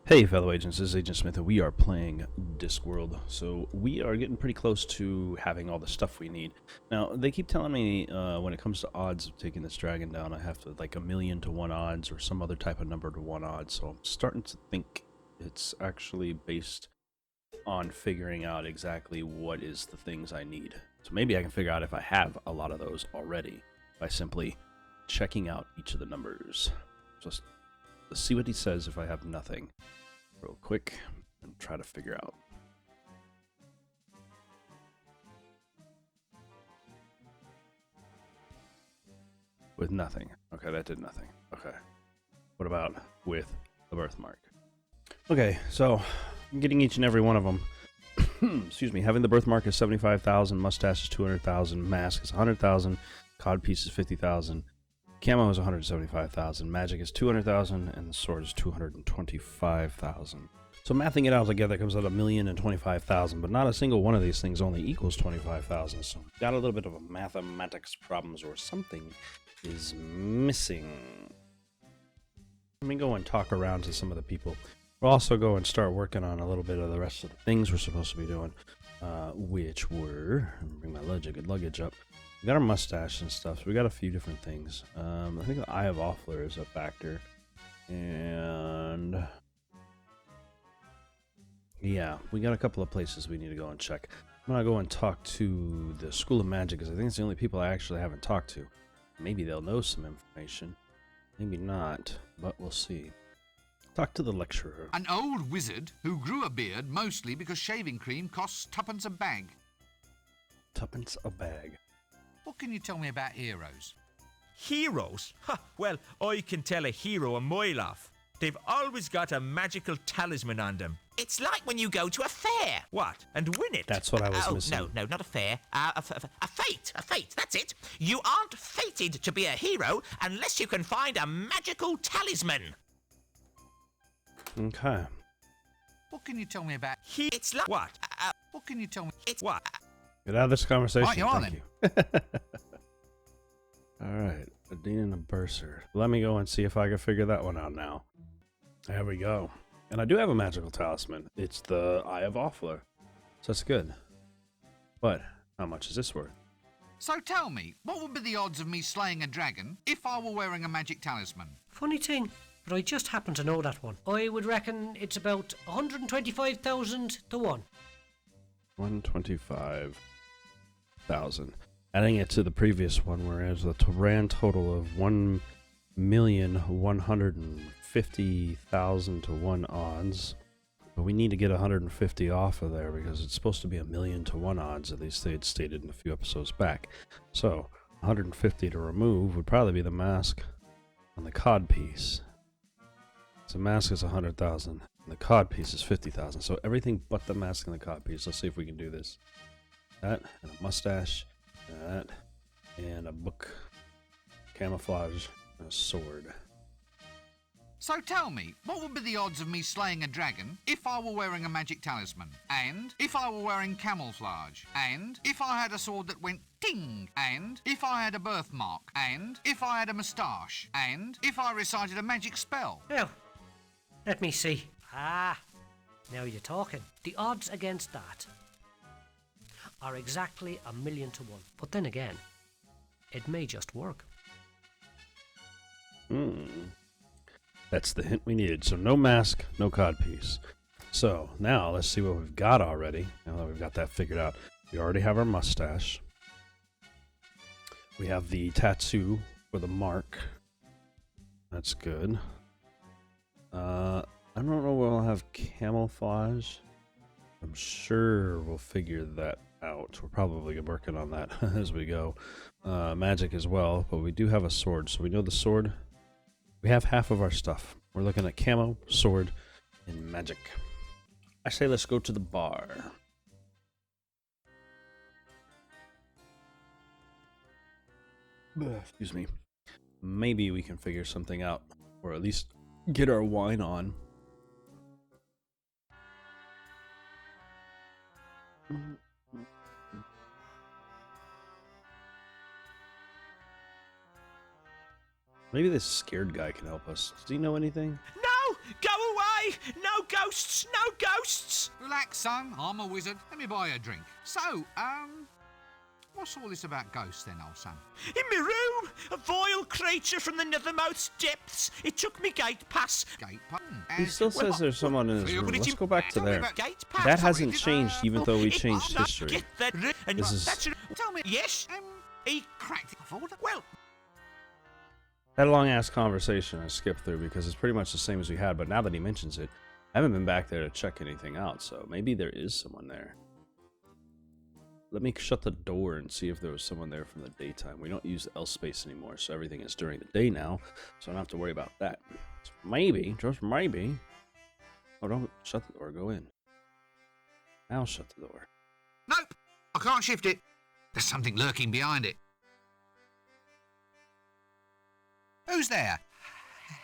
Hey fellow agents, this is Agent Smith and we are playing Discworld. So we are getting pretty close to having all the stuff we need. Now they keep telling me when it comes to odds of taking this dragon down, I have to like 1,000,000 to 1 odds or some other type of number to 1 odds. So I'm starting to think it's actually based on figuring out exactly what is the things I need. So maybe I can figure out if I have a lot of those already by simply checking out each of the numbers. Just let's see what he says if I have nothing real quick and try to figure out. With nothing. Okay, that did nothing. Okay. What about with the birthmark? Okay, so I'm getting each and every one of them. Excuse me. Having the birthmark is 75,000, mustache is 200,000, mask is 100,000, codpiece is 50,000. Camo is 175,000, magic is 200,000, and the sword is 225,000. So mathing it out together comes out 1,025,000, but not a single one of these things only equals 25,000. So got a little bit of a mathematics problems or something is missing. Let me go and talk around to some of the people. We'll also go and start working on a little bit of the rest of the things we're supposed to be doing, which were, bring my luggage up. We got our mustache and stuff, so we got a few different things. I think the Eye of Offler is a factor. And yeah, we got a couple of places we need to go and check. I'm gonna go and talk to the School of Magic, because I think it's the only people I actually haven't talked to. Maybe they'll know some information. Maybe not, but we'll see. Talk to the lecturer. An old wizard who grew a beard mostly because shaving cream costs tuppence a bag. Tuppence a bag. What can you tell me about heroes? Heroes? Ha, well, I can tell a hero a mile off. They've always got a magical talisman on them. It's like when you go to a fair. What? And win it? That's what I was missing. No, not a fair. A fate, that's it. You aren't fated to be a hero unless you can find a magical talisman. Okay. What can you tell me about It's like... What? What can you tell me? It's... What? Get out of this conversation. Right, you are Thank you. Alright, Adina and a Bursar. Let me go and see if I can figure that one out now. There we go. And I do have a magical talisman. It's the Eye of Offler. So that's good. But how much is this worth? So tell me, what would be the odds of me slaying a dragon if I were wearing a magic talisman? Funny thing, but I just happen to know that one. I would reckon it's about 125,000 to 1. 125,000. Adding it to the previous one, whereas the grand total of 1,150,000 to 1 odds. But we need to get 150 off of there because it's supposed to be 1,000,000 to 1 odds, at least they had stated in a few episodes back. So 150 to remove would probably be the mask on the cod piece. So mask is 100,000. And the cod piece is 50,000. So everything but the mask and the cod piece. Let's see if we can do this. That and a mustache. That and a book. Camouflage. And a sword. So tell me, what would be the odds of me slaying a dragon if I were wearing a magic talisman? And if I were wearing camouflage? And if I had a sword that went ting? And if I had a birthmark? And if I had a moustache? And if I recited a magic spell? Now, let me see. Now you're talking. The odds against that are exactly 1,000,000 to 1. But then again, it may just work. That's the hint we needed. So no mask, no cod piece. So now let's see what we've got already. Now that we've got that figured out. We already have our mustache. We have the tattoo for the mark. That's good. I don't know if we'll have camouflage. I'm sure we'll figure that out. We're probably working on that as we go. Magic as well, but we do have a sword. So we know the sword. We have half of our stuff. We're looking at camo, sword, and magic. I say let's go to the bar. Excuse me. Maybe we can figure something out, or at least get our wine on. Maybe this scared guy can help us. Does he know anything? No! Go away! No, ghosts, no ghosts. Relax, son. I'm a wizard. Let me buy you a drink. So, what's all this about ghosts then, old son? In my room, a vile creature from the nethermost depths. It took me gate pass. Gate pass. He still says there's someone in his room. Let's go back to there. Gate pass. That hasn't changed even though we changed I'll history. get that and This is- that's Tell me, yes. he cracked it off. Well, Had a long ass conversation I skipped through because it's pretty much the same as we had, but now that he mentions it, I haven't been back there to check anything out, so maybe there is someone there. Let me shut the door and see if there was someone there from the daytime. We don't use the L space anymore, so everything is during the day now, so I don't have to worry about that. So maybe, just maybe. Oh, don't shut the door, go in. Now shut the door. Nope, I can't shift it. There's something lurking behind it. Who's there?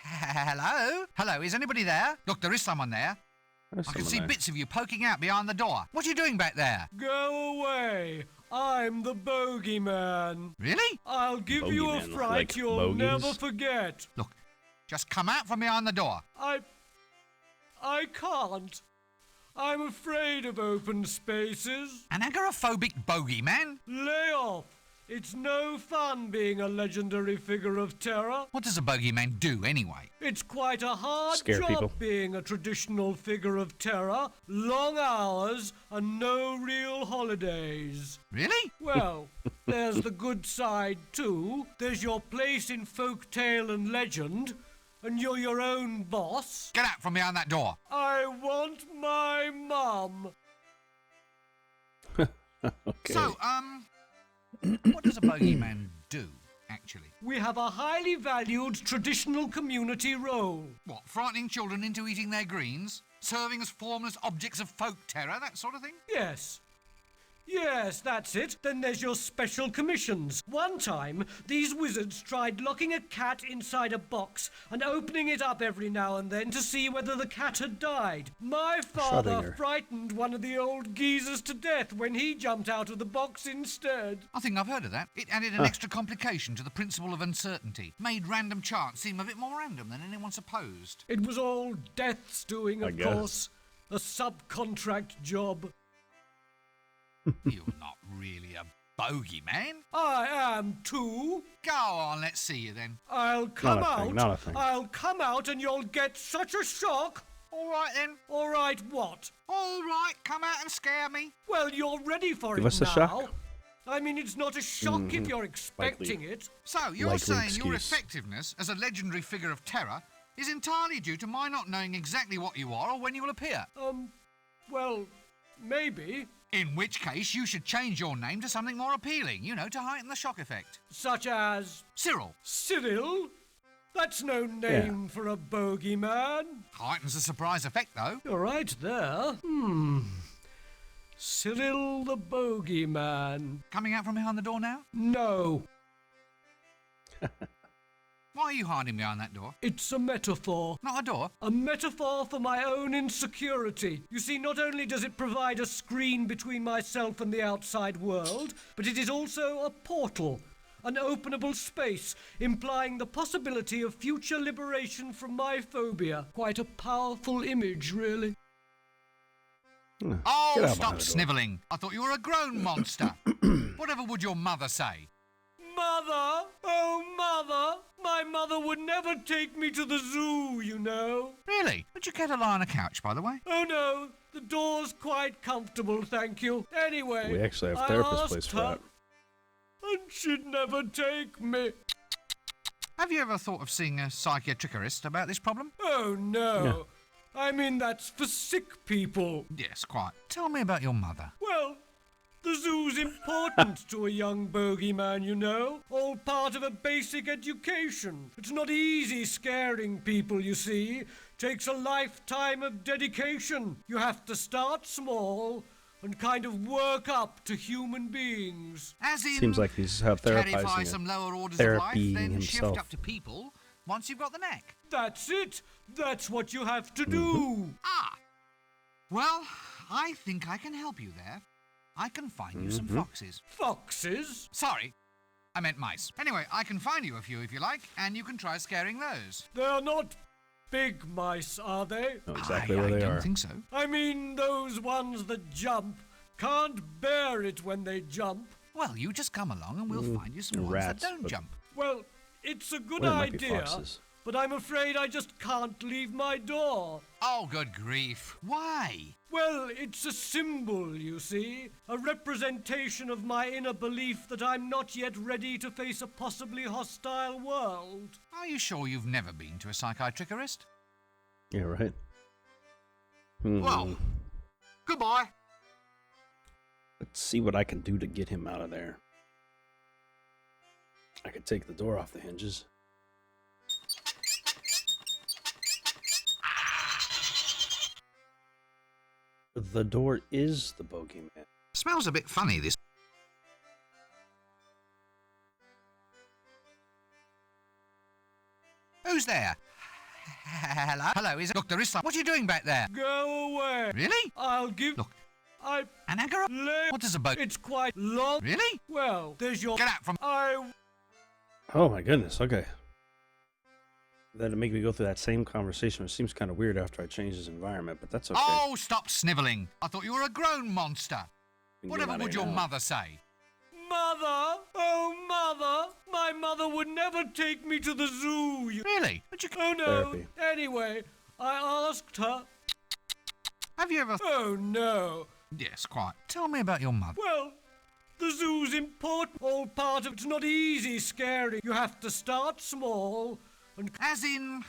Hello? Hello, is anybody there? Look, there is someone there. There's I can someone see there. bits of you poking out behind the door. What are you doing back there? Go away. I'm the bogeyman. Really? I'll give you a Bogeyman, fright like you'll bogies? never forget. Look, just come out from behind the door. I can't. I'm afraid of open spaces. An agoraphobic bogeyman? Lay off. It's no fun being a legendary figure of terror. What does a bogeyman do anyway? It's quite a hard Scare job people. being a traditional figure of terror. Long hours and no real holidays. Really? Well, there's the good side too. There's your place in folk tale and legend, and you're your own boss. Get out from behind that door. I want my mum. Okay. So, what does a bogeyman do, actually? We have a highly valued traditional community role. What, frightening children into eating their greens? Serving as formless objects of folk terror, that sort of thing? Yes. Yes, that's it. Then there's your special commissions. One time, these wizards tried locking a cat inside a box and opening it up every now and then to see whether the cat had died. My father Schrödinger. frightened one of the old geezers to death when he jumped out of the box instead. I think I've heard of that. It added an extra complication to the principle of uncertainty. Made random chance seem a bit more random than anyone supposed. It was all Death's doing, I of guess. course. A subcontract job. You're not really a bogeyman. I am too. Go on, let's see you then. I'll come Not a out. thing, not a thing. I'll come out and you'll get such a shock. All right then. All right, what? All right, come out and scare me. Well, you're ready for Give it us a now. shock. I mean, it's not a shock if you're expecting it. So, you're Likely saying your excuse. effectiveness as a legendary figure of terror is entirely due to my not knowing exactly what you are or when you will appear. Well, maybe. In which case, you should change your name to something more appealing, you know, to heighten the shock effect. Such as Cyril. Cyril? That's no name for a bogeyman. Heightens the surprise effect, though. You're right there. Cyril the bogeyman. Coming out from behind the door now? No, Why are you hiding behind that door? it's a metaphor. Not a door. A metaphor for my own insecurity. You see, not only does it provide a screen between myself and the outside world, but it is also a portal, an openable space, implying the possibility of future liberation from my phobia. Quite a powerful image, really. Oh, Get out stop behind the door. snivelling. I thought you were a grown monster. Whatever would your mother say? Mother! Oh, Mother! My mother would never take me to the zoo, you know. Really? Would you care to lie on a couch, by the way? Oh, no. The door's quite comfortable, thank you. Anyway, We actually have I therapist asked place for her, that. and she'd never take me. Have you ever thought of seeing a psychiatrist about this problem? Oh, no. No. I mean, that's for sick people. Yes, quite. Tell me about your mother. Well, the zoo's important to a young bogeyman, you know. All part of a basic education. It's not easy scaring people, you see. Takes a lifetime of dedication. You have to start small and kind of work up to human beings. As in, Seems like he's terrify therapizing some it. lower orders of life, Therapying then himself. shift up to people once you've got the knack. That's it. That's what you have to do. Ah! Well, I think I can help you there. I can find you some foxes. Foxes? Sorry, I meant mice. Anyway, I can find you a few if you like, and you can try scaring those. They're not big mice, are they? Know exactly I where they don't are. think so. I mean, those ones that jump can't bear it when they jump. Well, you just come along and we'll find you some ones rats, that don't but- jump. Well, it's a good Well, it might be idea, foxes. but I'm afraid I just can't leave my door. Oh, good grief. Why? Well, it's a symbol, you see. A representation of my inner belief that I'm not yet ready to face a possibly hostile world. Are you sure you've never been to a psychiatrist? Yeah, right. Well, goodbye. Let's see what I can do to get him out of there. I could take the door off the hinges. The door is the bogeyman. Smells a bit funny, this. Who's there? Hello? Hello, is it? Look, there is some. What are you doing back there? Go away. Really? I'll give... Look. I... An anchor? lay... What is a boat? It's quite long. Really? Well, there's your... Get out from... Oh my goodness, okay. That'd make me go through that same conversation, which seems kind of weird after I change his environment, but that's okay. Oh, stop snivelling. I thought you were a grown monster. We can get Whatever out of would here your now. mother say? Mother! Oh, Mother! My mother would never take me to the zoo. Really? But you... Oh, no. Therapy. Anyway, I asked her... Have you ever... Oh, no. Yes, quite. Tell me about your mother. Well, the zoo's important. All part of it's not easy, scary. You have to start small and... As in,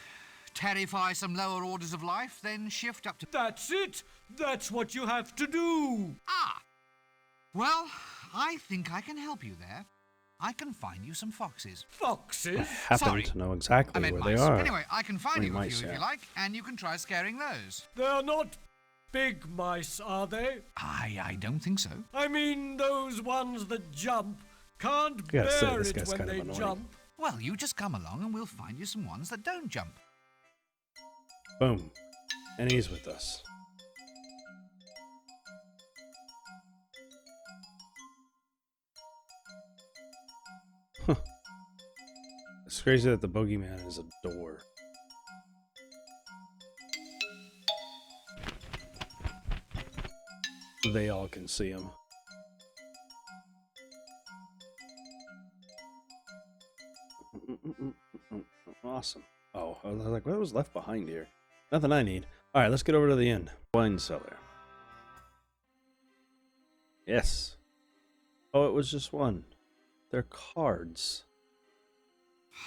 terrify some lower orders of life, then shift up to... That's it. That's what you have to do. Ah! Well, I think I can help you there. I can find you some foxes. Foxes? I happen Sorry. to know I exactly meant where mice. they are. Anyway, I can find Only you a mice, few if yeah. you like, and you can try scaring those. They're not big mice, are they? I don't think so. I mean, those ones that jump can't I gotta say, bear this it guy's when kind of they annoying. jump. Well, you just come along and we'll find you some ones that don't jump. Boom. And he's with us. Huh. It's crazy that the bogeyman is a door. They all can see him. Awesome. Oh, I was like, what was left behind here? Nothing I need. All right, let's get over to the inn. Wine cellar. Yes. Oh, it was just one. They're cards.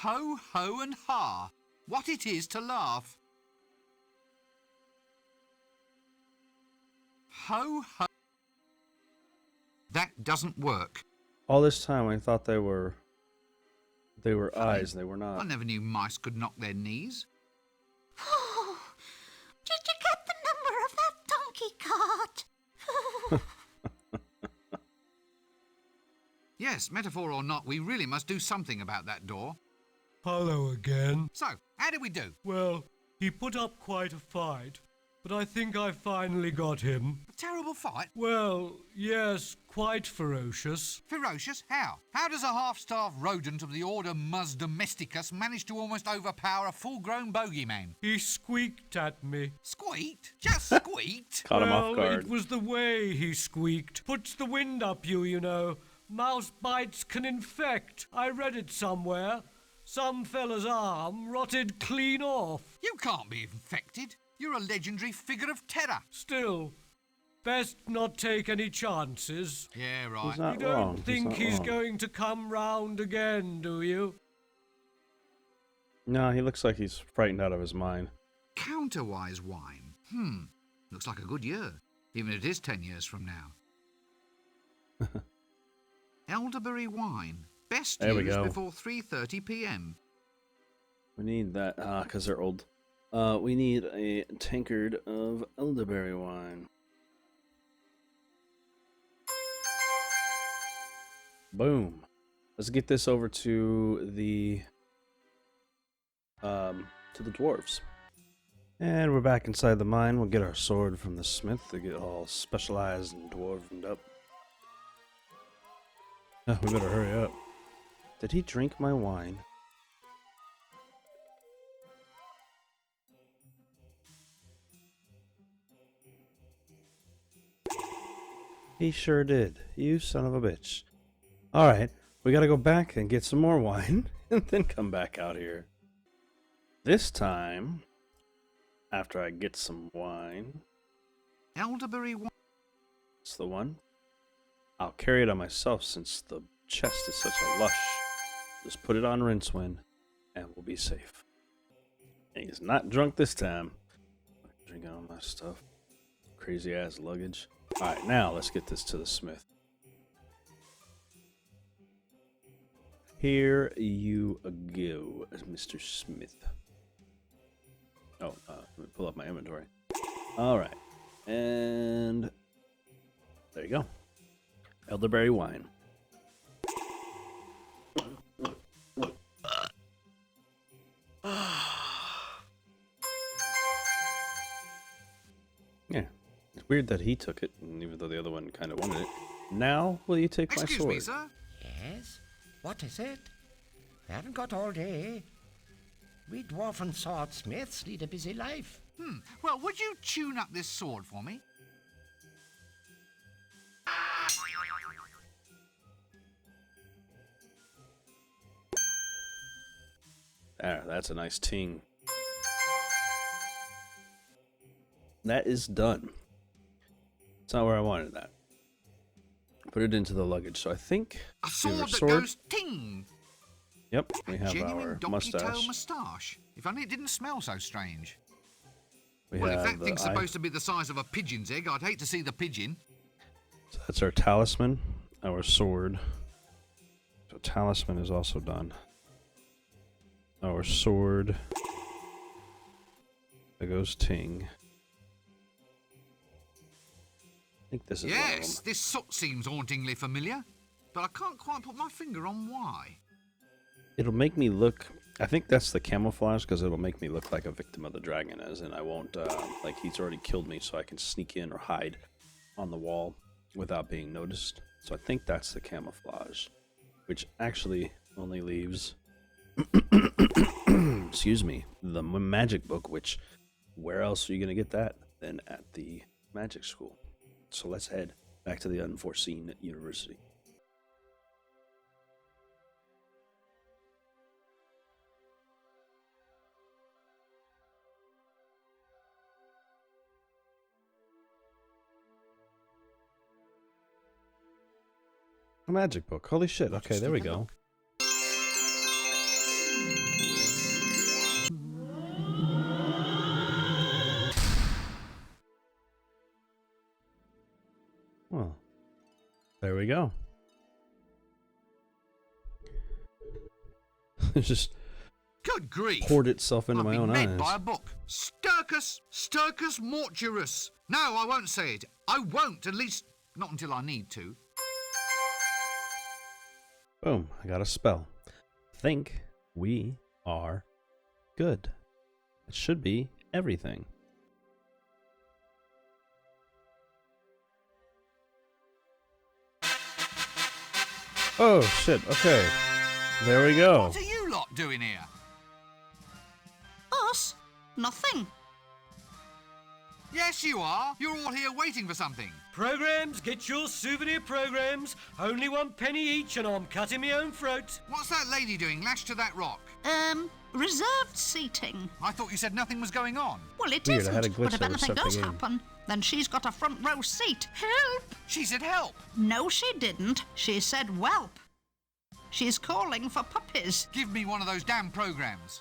Ho, ho, and ha. What it is to laugh. Ho, ho. That doesn't work. All this time I thought they were eyes. They were I not. never knew mice could knock their knees. Oh, did you get the number of that donkey cart? Yes, metaphor or not, we really must do something about that door. Hello again. So, how did we do? Well, he put up quite a fight, but I think I finally got him. A terrible fight? Well, yes, quite ferocious. Ferocious? How? How does a half-starved rodent of the order Mus domesticus manage to almost overpower a full-grown bogeyman? He squeaked at me. Squeaked? Just squeaked? Caught him Well, off guard. it was the way he squeaked. Puts the wind up you know. Mouse bites can infect. I read it somewhere. Some fella's arm rotted clean off. You can't be infected. You're a legendary figure of terror. Still, best not take any chances. Yeah, He's right. not You don't wrong. think not he's wrong. going to come round again, do you? No, he looks like he's frightened out of his mind. Counterwise wine. Looks like a good year, even if it is 10 years from now. Elderberry wine. Best There we used go. before 3:30 p.m. We need that, because they're old. We need a tankard of elderberry wine. Boom. Let's get this over to the dwarves. And we're back inside the mine. We'll get our sword from the smith to get all specialized and dwarvened up. Oh, we better hurry up. Did he drink my wine? He sure did. You son of a bitch. Alright, we gotta go back and get some more wine, and then come back out here. This time, after I get some wine... Elderberry wine. It's the one. I'll carry it on myself since the chest is such a lush. Just put it on Rincewind, and we'll be safe. And he's not drunk this time. Drinking all my stuff. Crazy ass luggage. Alright, now let's get this to the smith. Here you go, Mr. Smith. Oh, let me pull up my inventory. Alright. And there you go. Elderberry wine. Yeah. It's weird that he took it, and even though the other one kind of wanted it. Now, will you take my sword? Excuse me, sir. Yes? What is it? We haven't got all day. We dwarf and swordsmiths lead a busy life. Well, would you tune up this sword for me? There, that's a nice ting. That is done. It's not where I wanted that. Put it into the luggage. So I think A we have sword our that sword. goes ting. Yep, we have Genuine our donkey tail mustache. moustache. If only it didn't smell so strange. We Well, if have that the thing's eye. supposed to be the size of a pigeon's egg, I'd hate to see the pigeon. So that's our talisman, our sword. So talisman is also done. Our sword. There goes ting. I think this is one of Yes, them. this soot seems hauntingly familiar, but I can't quite put my finger on why. It'll make me look... I think that's the camouflage, because it'll make me look like a victim of the dragon is, and I won't, like, he's already killed me, so I can sneak in or hide on the wall without being noticed. So I think that's the camouflage, which actually only leaves, excuse me, the magic book, which, where else are you going to get that than at the magic school? So let's head back to the unforeseen university. A magic book. Holy shit. Okay, there we go. Well, there we go. It just Good grief! poured itself into I've my been own read eyes. by a book. Sturcus Morturus. No, I won't say it. I won't, at least not until I need to. Boom, I got a spell. Think we are good. It should be everything. Oh shit, okay. There we go. What are you lot doing here? Us? Nothing. Yes, you are. You're all here waiting for something. Programs, get your souvenir programs. Only 1 penny each, and I'm cutting my own throat. What's that lady doing lashed to that rock? Reserved seating. I thought you said nothing was going on. Well, it Weird, I isn't, had a glitch but if that anything reset the does game. happen, then she's got a front row seat. Help! She said help. No, she didn't. She said whelp. She's calling for puppies. Give me one of those damn programs.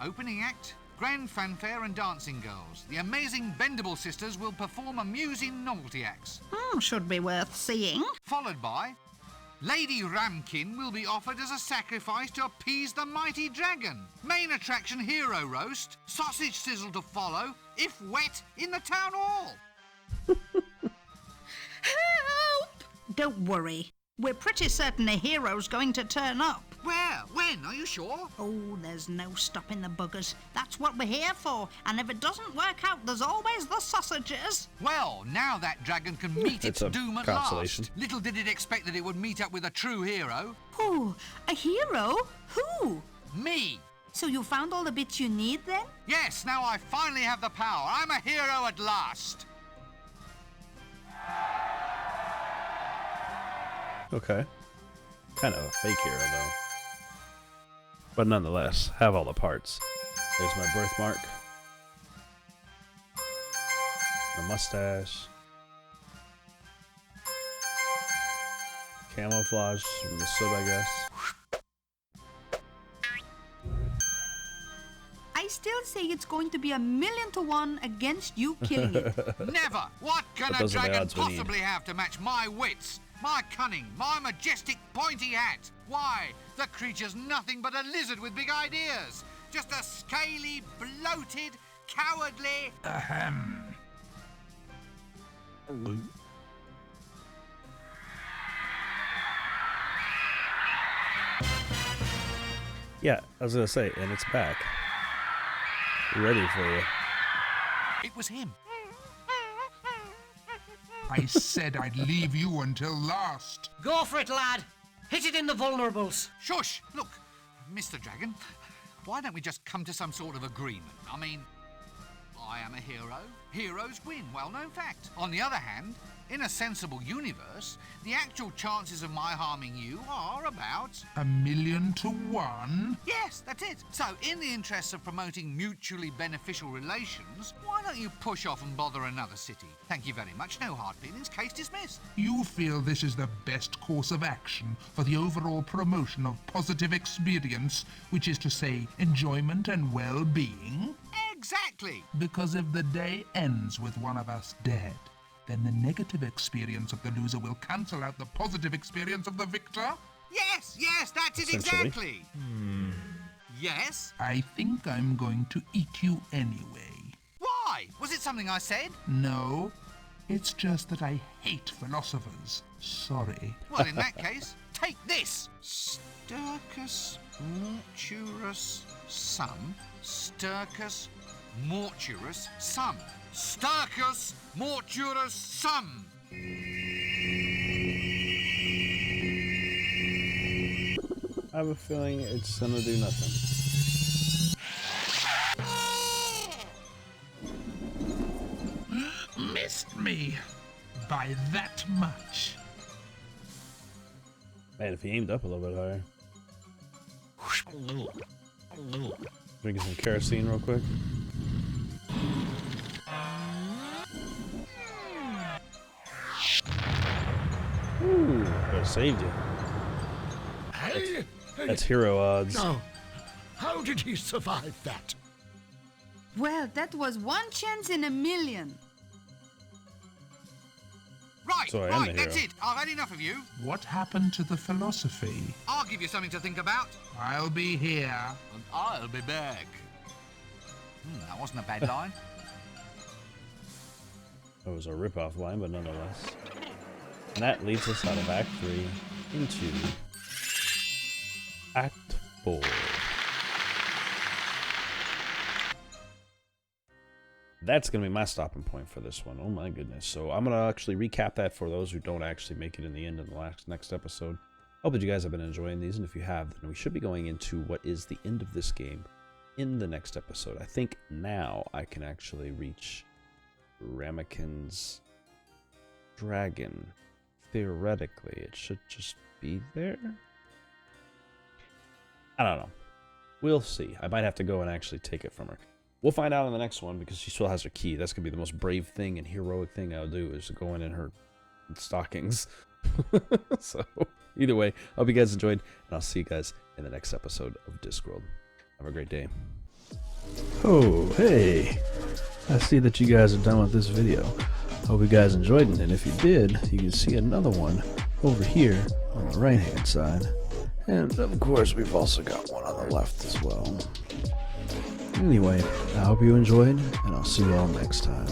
Opening act, grand fanfare and dancing girls. The amazing Bendable sisters will perform amusing novelty acts. Should be worth seeing. Followed by Lady Ramkin will be offered as a sacrifice to appease the mighty dragon. Main attraction hero roast, sausage sizzle to follow, if wet, in the town hall. Help! Don't worry. We're pretty certain a hero's going to turn up. Where? When? Are you sure? Oh, there's no stopping the buggers. That's what we're here for. And if it doesn't work out, there's always the sausages. Well, now that dragon can meet It's its a doom at consolation. last. Little did it expect that it would meet up with a true hero. Oh, a hero? Who? Me. So you found all the bits you need then? Yes, now I finally have the power. I'm a hero at last. Okay. Kind of a fake hero, though. But nonetheless, have all the parts. There's my birthmark. The mustache. Camouflage from the soot, I guess. I still say it's going to be 1,000,000 to 1 against you killing it. Never! What can But a those are the dragon odds we need. possibly have to match my wits, my cunning, my majestic pointy hat? Why, the creature's nothing but a lizard with big ideas. Just a scaly, bloated, cowardly... Yeah, I was gonna say, and it's back. Ready for you. It was him. I said I'd leave you until last. Go for it, lad. Hit it in the vulnerables. Shush! Look, Mr. Dragon, why don't we just come to some sort of agreement? I mean, I am a hero. Heroes win, well-known fact. On the other hand, in a sensible universe, the actual chances of my harming you are about... 1,000,000 to 1? Yes, that's it. So, in the interests of promoting mutually beneficial relations, why don't you push off and bother another city? Thank you very much. No hard feelings. Case dismissed. You feel this is the best course of action for the overall promotion of positive experience, which is to say, enjoyment and well-being? Exactly. Because if the day ends with one of us dead, then the negative experience of the loser will cancel out the positive experience of the victor? Yes, that's it Essentially. exactly. Yes? I think I'm going to eat you anyway. Why? Was it something I said? No, it's just that I hate philosophers. Sorry. Well, in that case, take this. Sturcus mortuus sum. Sturcus mortuus sum. Sturcus mortuus sum. I have a feeling it's gonna do nothing. Missed me by that much. Man, if he aimed up a little bit higher. Drinking some kerosene real quick. Ooh, that saved you. That's hero odds. No. How did he survive that? Well, that was 1 chance in 1,000,000. Right, So I am the that's hero. it. I've had enough of you. What happened to the philosophy? I'll give you something to think about. I'll be here. And I'll be back. That wasn't a bad line. That was a rip-off line, but nonetheless. And that leads us out of Act 3 into Act 4. That's going to be my stopping point for this one. Oh my goodness. So I'm going to actually recap that for those who don't actually make it in the end of the next episode. Hope that you guys have been enjoying these, and if you have, then we should be going into what is the end of this game in the next episode. I think now I can actually reach Ramekins dragon. Theoretically, it should just be there. I don't know. We'll see. I might have to go and actually take it from her. We'll find out in the next one because she still has her key. That's going to be the most brave thing and heroic thing I'll do is go in her stockings. So, either way, I hope you guys enjoyed, and I'll see you guys in the next episode of Discworld. Have a great day. Oh, hey. I see that you guys are done with this video. Hope you guys enjoyed it, and if you did, you can see another one over here on the right-hand side. And, of course, we've also got one on the left as well. Anyway, I hope you enjoyed, and I'll see you all next time.